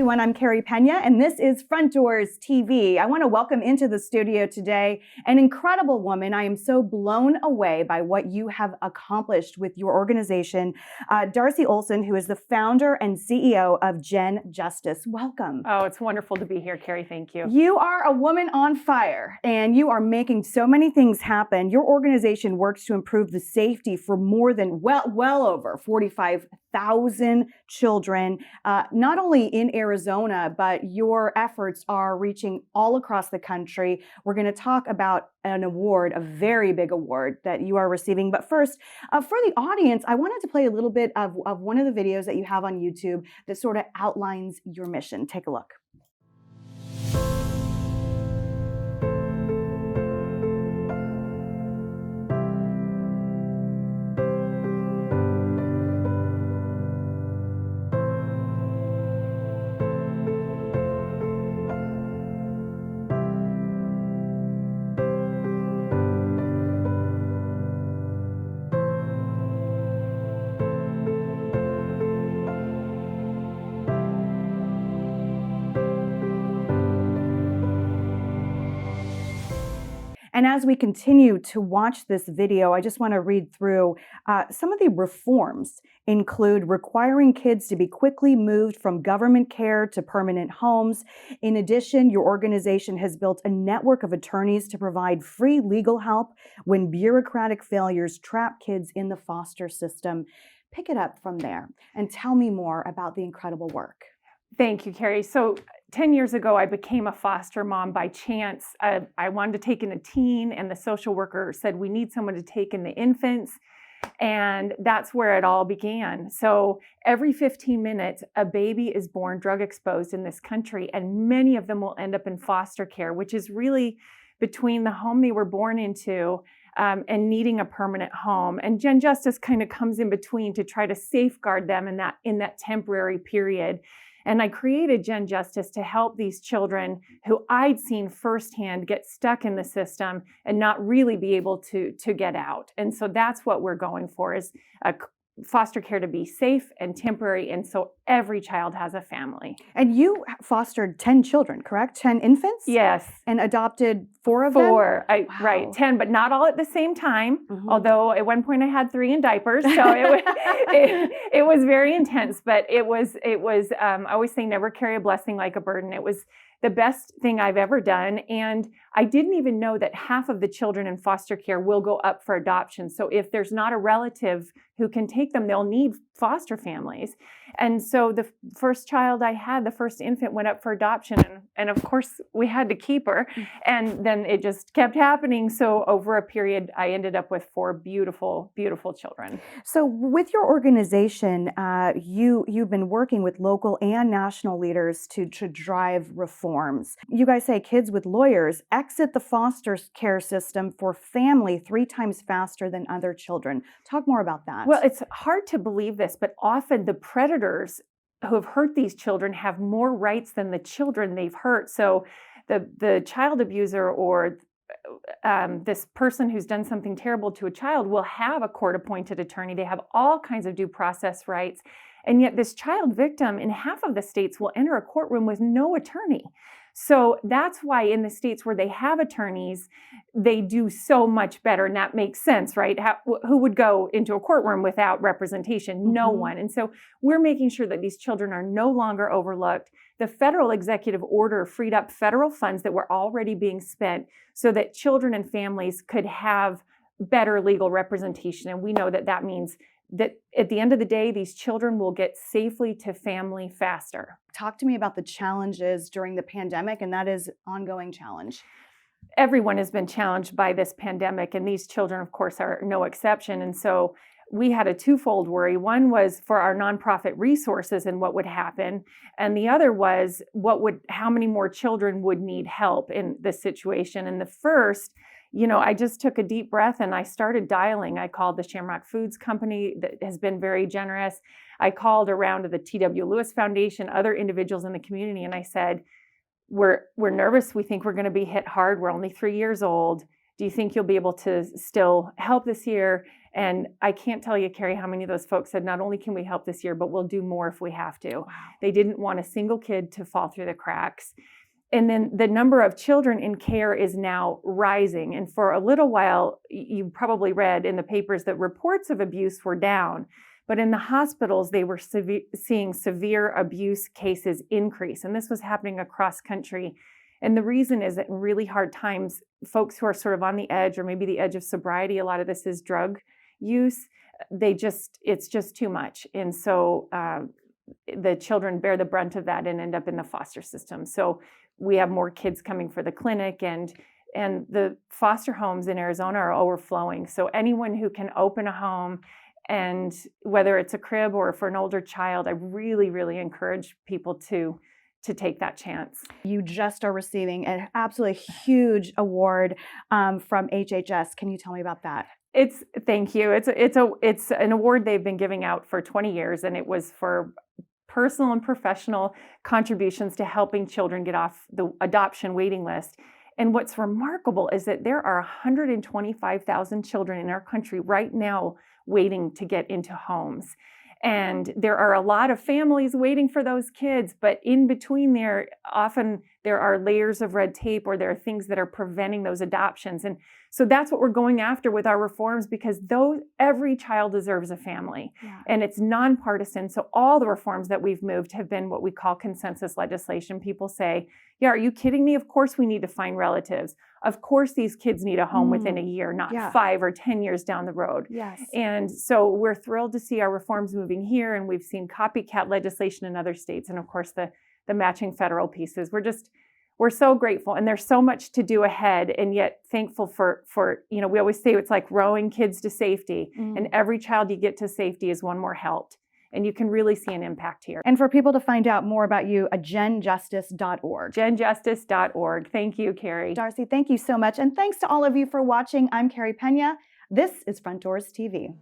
everyone, I'm Carey Pena, and this is Frontdoors TV. I want to welcome into the studio today an incredible woman. I am so blown away by what you have accomplished with your organization, Darcy Olsen, who is the founder and CEO of Gen Justice. Welcome. Oh, it's wonderful to be here, Carey. Thank you. You are a woman on fire, and you are making so many things happen. Your organization works to improve the safety for more than well over 45,000 children, not only in Arizona, but your efforts are reaching all across the country. We're going to talk about an award, a very big award that you are receiving. But first, for the audience, I wanted to play a little bit of one of the videos that you have on YouTube that sort of outlines your mission. Take a look. And as we continue to watch this video, I just want to read through some of the reforms include requiring kids to be quickly moved from government care to permanent homes. In addition, your organization has built a network of attorneys to provide free legal help when bureaucratic failures trap kids in the foster system. Pick it up from there and tell me more about the incredible work. Thank you, Carey. So 10 years ago, I became a foster mom by chance. I wanted to take in a teen, and the social worker said, we need someone to take in the infants. And that's where it all began. So every 15 minutes, a baby is born drug exposed in this country, and many of them will end up in foster care, which is really between the home they were born into and needing a permanent home. And Gen Justice kind of comes in between to try to safeguard them in that temporary period. And I created Gen Justice to help these children who I'd seen firsthand get stuck in the system and not really be able to get out. And so that's what we're going for, is foster care to be safe and temporary, and so every child has a family. And you fostered 10 children, correct? 10 infants? Yes. And adopted 4 of them? 4, Wow. Right, 10, but not all at the same time. Mm-hmm. Although at one point I had 3 in diapers, so it was very intense. But it was I always say never carry a blessing like a burden. It was the best thing I've ever done. And I didn't even know that half of the children in foster care will go up for adoption. So if there's not a relative who can take them, they'll need foster families. And so the first child I had, the first infant, went up for adoption. And of course, we had to keep her. And then it just kept happening. So over a period, I ended up with 4 beautiful, beautiful children. So with your organization, you've been working with local and national leaders to drive reforms. You guys say kids with lawyers exit the foster care system for family 3 times faster than other children. Talk more about that. Well, it's hard to believe this, but often the predators who have hurt these children have more rights than the children they've hurt. So the child abuser or this person who's done something terrible to a child will have a court-appointed attorney. They have all kinds of due process rights. And yet this child victim in half of the states will enter a courtroom with no attorney. So that's why in the states where they have attorneys, they do so much better. And that makes sense, right? Who would go into a courtroom without representation? No one. And so we're making sure that these children are no longer overlooked. The federal executive order freed up federal funds that were already being spent so that children and families could have better legal representation. And we know that that means that at the end of the day, these children will get safely to family faster. Talk to me about the challenges during the pandemic, and that is an ongoing challenge. Everyone has been challenged by this pandemic, and these children, of course, are no exception. And so we had a twofold worry. One was for our nonprofit resources and what would happen. And the other was how many more children would need help in this situation. And the first, I just took a deep breath and I started dialing. I called the Shamrock Foods Company that has been very generous. I called around to the T.W. Lewis Foundation, other individuals in the community, and I said, we're nervous. We think we're going to be hit hard. We're only 3 years old. Do you think you'll be able to still help this year? And I can't tell you, Carey, how many of those folks said, not only can we help this year, but we'll do more if we have to. Wow. They didn't want a single kid to fall through the cracks. And then the number of children in care is now rising. And for a little while, you probably read in the papers that reports of abuse were down. But in the hospitals, they were seeing severe abuse cases increase. And this was happening across country. And the reason is that in really hard times, folks who are sort of on the edge or maybe the edge of sobriety, a lot of this is drug use, it's just too much. And so the children bear the brunt of that and end up in the foster system. So we have more kids coming for the clinic, and the foster homes in Arizona are overflowing. So anyone who can open a home, and whether it's a crib or for an older child, I really, really encourage people to take that chance. You just are receiving an absolutely huge award from HHS. Can you tell me about that? Thank you. It's an award they've been giving out for 20 years, and it was for personal and professional contributions to helping children get off the adoption waiting list. And what's remarkable is that there are 125,000 children in our country right now waiting to get into homes. And there are a lot of families waiting for those kids, but in between there, often there are layers of red tape, or there are things that are preventing those adoptions. And so that's what we're going after with our reforms, because every child deserves a family. Yeah. And it's nonpartisan. So all the reforms that we've moved have been what we call consensus legislation. People say, yeah, are you kidding me? Of course we need to find relatives. Of course these kids need a home within a year, not 5 or 10 years down the road. Yes. And so we're thrilled to see our reforms moving here, and we've seen copycat legislation in other states, and of course the matching federal pieces. We're so grateful, and there's so much to do ahead, and yet thankful for we always say it's like rowing kids to safety, and every child you get to safety is one more helped. And you can really see an impact here. And for people to find out more about you, genjustice.org. genjustice.org. Thank you, Carey. Darcy, thank you so much. And thanks to all of you for watching. I'm Carey Pena. This is Frontdoors TV.